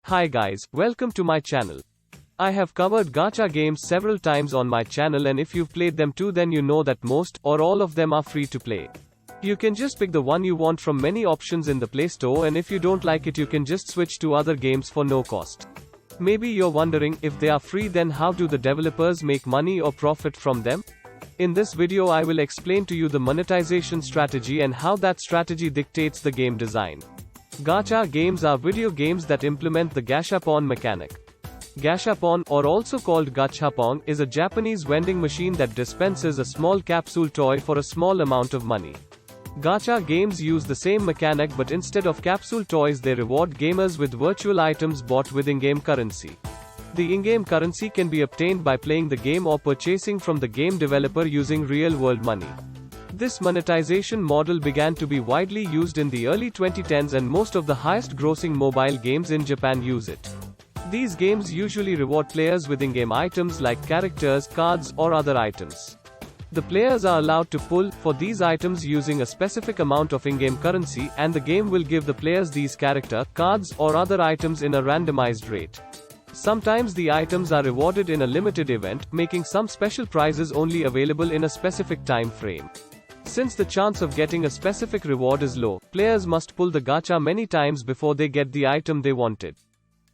Hi guys, welcome to my channel. I have covered gacha games several times on my channel, and if you've played them too, then you know that most, or all of them are free to play. You can just pick the one you want from many options in the Play Store, and if you don't like it, you can just switch to other games for no cost. Maybe you're wondering, if they are free, then how do the developers make money or profit from them? In this video I will explain to you the monetization strategy and how that strategy dictates the game design. Gacha games are video games that implement the gashapon mechanic. Gashapon, or also called gachapon, is a Japanese vending machine that dispenses a small capsule toy for a small amount of money. Gacha games use the same mechanic, but instead of capsule toys they reward gamers with virtual items bought with in-game currency. The in-game currency can be obtained by playing the game or purchasing from the game developer using real-world money. This monetization model began to be widely used in the early 2010s, and most of the highest-grossing mobile games in Japan use it. These games usually reward players with in-game items like characters, cards, or other items. The players are allowed to pull for these items using a specific amount of in-game currency, and the game will give the players these character, cards, or other items in a randomized rate. Sometimes the items are rewarded in a limited event, making some special prizes only available in a specific time frame. Since the chance of getting a specific reward is low, players must pull the gacha many times before they get the item they wanted.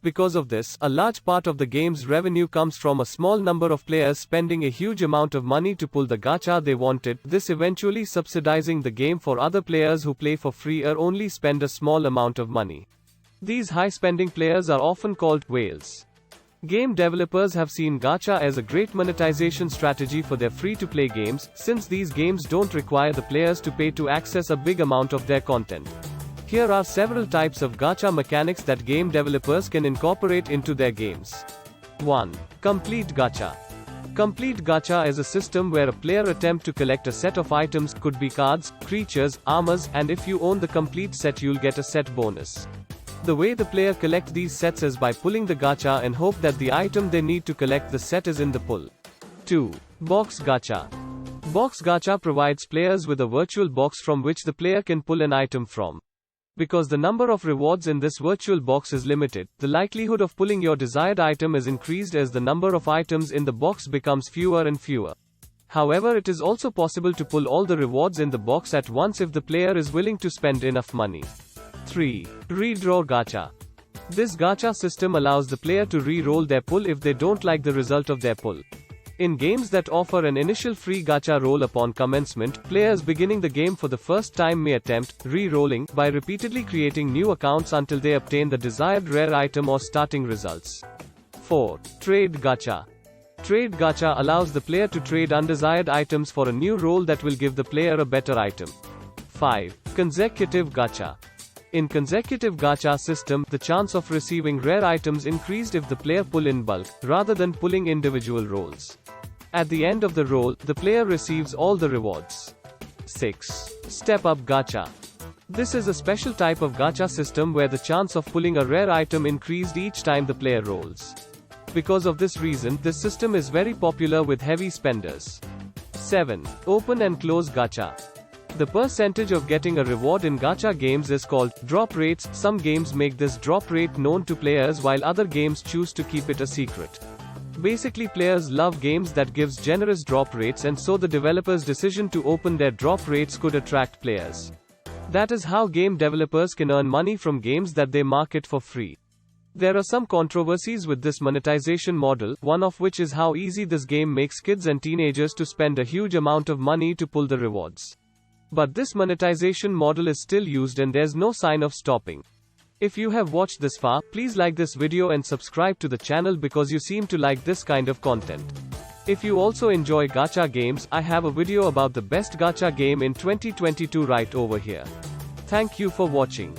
Because of this, a large part of the game's revenue comes from a small number of players spending a huge amount of money to pull the gacha they wanted, this eventually subsidizing the game for other players who play for free or only spend a small amount of money. These high-spending players are often called whales. Game developers have seen gacha as a great monetization strategy for their free-to-play games, since these games don't require the players to pay to access a big amount of their content. Here are several types of gacha mechanics that game developers can incorporate into their games. 1. Complete gacha. Complete gacha is a system where a player attempts to collect a set of items, could be cards, creatures, armors, and if you own the complete set you'll get a set bonus. The way the player collect these sets is by pulling the gacha and hope that the item they need to collect the set is in the pull. 2. Box gacha. Box gacha provides players with a virtual box from which the player can pull an item from. Because the number of rewards in this virtual box is limited, the likelihood of pulling your desired item is increased as the number of items in the box becomes fewer and fewer. However, it is also possible to pull all the rewards in the box at once if the player is willing to spend enough money. 3. Redraw gacha. This gacha system allows the player to re-roll their pull if they don't like the result of their pull. In games that offer an initial free gacha roll upon commencement, players beginning the game for the first time may attempt re-rolling by repeatedly creating new accounts until they obtain the desired rare item or starting results. 4. Trade gacha. Trade gacha allows the player to trade undesired items for a new roll that will give the player a better item. 5. Consecutive gacha. In consecutive gacha system, the chance of receiving rare items increased if the player pull in bulk, rather than pulling individual rolls. At the end of the roll, the player receives all the rewards. 6. Step up gacha. This is a special type of gacha system where the chance of pulling a rare item increased each time the player rolls. Because of this reason, this system is very popular with heavy spenders. 7. Open and close gacha. The percentage of getting a reward in gacha games is called drop rates. Some games make this drop rate known to players while other games choose to keep it a secret. Basically, players love games that gives generous drop rates, and so the developer's decision to open their drop rates could attract players. That is how game developers can earn money from games that they market for free. There are some controversies with this monetization model, one of which is how easy this game makes kids and teenagers to spend a huge amount of money to pull the rewards. But this monetization model is still used, and there's no sign of stopping. If you have watched this far, please like this video and subscribe to the channel because you seem to like this kind of content. If you also enjoy gacha games, I have a video about the best gacha game in 2022 right over here. Thank you for watching.